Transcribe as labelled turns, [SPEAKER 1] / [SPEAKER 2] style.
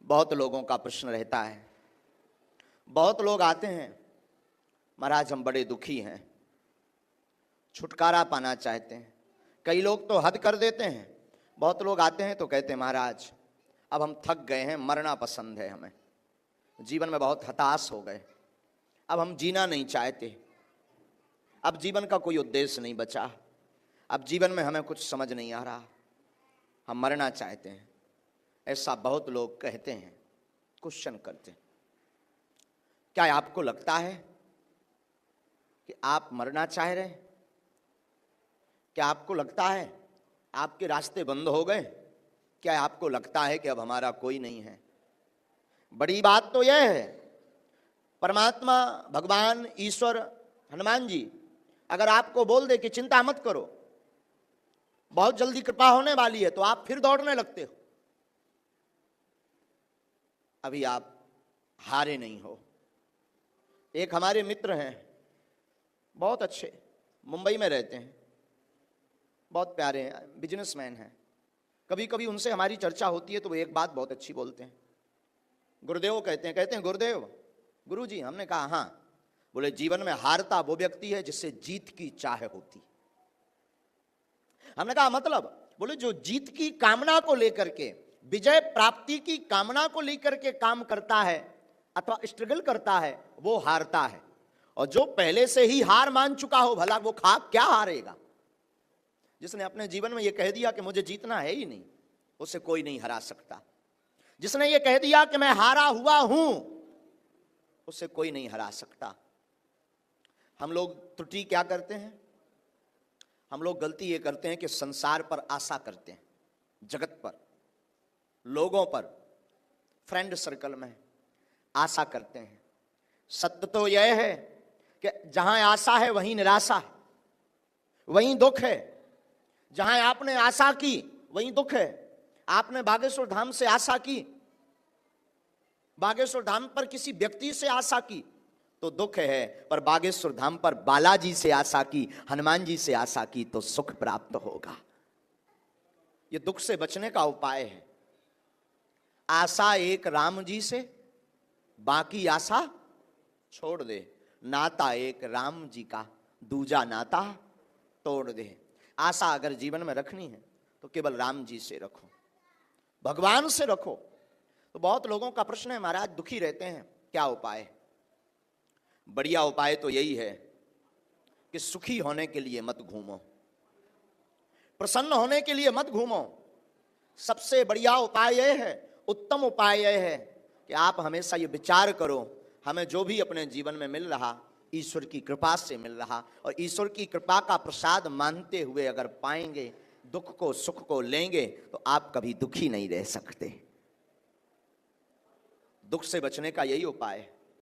[SPEAKER 1] बहुत लोगों का प्रश्न रहता है, बहुत लोग आते हैं, महाराज हम बड़े दुखी हैं, छुटकारा पाना चाहते हैं। कई लोग तो हद कर देते हैं। बहुत लोग आते हैं तो कहते हैं महाराज अब हम थक गए हैं, मरना पसंद है हमें, जीवन में बहुत हताश हो गए, अब हम जीना नहीं चाहते, अब जीवन का कोई उद्देश्य नहीं बचा, अब जीवन में हमें कुछ समझ नहीं आ रहा, हम मरना चाहते हैं। ऐसा बहुत लोग कहते हैं, क्वेश्चन करते हैं। क्या आपको लगता है कि आप मरना चाह रहे हैं? क्या आपको लगता है आपके रास्ते बंद हो गए? क्या आपको लगता है कि अब हमारा कोई नहीं है? बड़ी बात तो यह है, परमात्मा, भगवान, ईश्वर, हनुमान जी अगर आपको बोल दे कि चिंता मत करो, बहुत जल्दी कृपा होने वाली है, तो आप फिर दौड़ने लगते हो। अभी आप हारे नहीं हो। एक हमारे मित्र हैं, बहुत अच्छे, मुंबई में रहते हैं, बहुत प्यारे हैं, बिजनेसमैन हैं। कभी कभी उनसे हमारी चर्चा होती है तो वो एक बात बहुत अच्छी बोलते हैं, गुरुदेव कहते हैं गुरुदेव, गुरु जी। हमने कहा हाँ। बोले जीवन में हारता वो व्यक्ति है जिससे जीत की चाह होती। हमने कहा मतलब? बोले जो जीत की कामना को लेकर के, विजय प्राप्ति की कामना को लेकर के काम करता है अथवा स्ट्रगल करता है, वो हारता है। और जो पहले से ही हार मान चुका हो, भला वो क्या हारेगा? जिसने अपने जीवन में ये कह दिया कि मुझे जीतना है ही नहीं, उसे कोई नहीं हरा सकता। जिसने ये कह दिया कि मैं हारा हुआ हूं, उसे कोई नहीं हरा सकता। हम लोग त्रुटि क्या करते हैं? हम लोग गलती ये करते हैं कि संसार पर आशा करते हैं, जगत पर, लोगों पर, फ्रेंड सर्कल में आशा करते हैं। सत्य तो यह है कि जहां आशा है वहीं निराशा है, वहीं दुख है। जहां आपने आशा की वहीं दुख है। आपने बागेश्वर धाम से आशा की, बागेश्वर धाम पर किसी व्यक्ति से आशा की तो दुख है, पर बागेश्वर धाम पर बालाजी से आशा की, हनुमान जी से आशा की तो सुख प्राप्त होगा। यह दुख से बचने का उपाय है। आशा एक राम जी से, बाकी आशा छोड़ दे। नाता एक राम जी का, दूजा नाता तोड़ दे। आशा अगर जीवन में रखनी है तो केवल राम जी से रखो, भगवान से रखो। तो बहुत लोगों का प्रश्न है महाराज दुखी रहते हैं, क्या उपाय है? बढ़िया उपाय तो यही है कि सुखी होने के लिए मत घूमो, प्रसन्न होने के लिए मत घूमो। सबसे बढ़िया उपाय यह है, उत्तम उपाय यह है कि आप हमेशा ये विचार करो, हमें जो भी अपने जीवन में मिल रहा ईश्वर की कृपा से मिल रहा, और ईश्वर की कृपा का प्रसाद मानते हुए अगर पाएंगे, दुख को सुख को लेंगे, तो आप कभी दुखी नहीं रह सकते। दुख से बचने का यही उपाय है।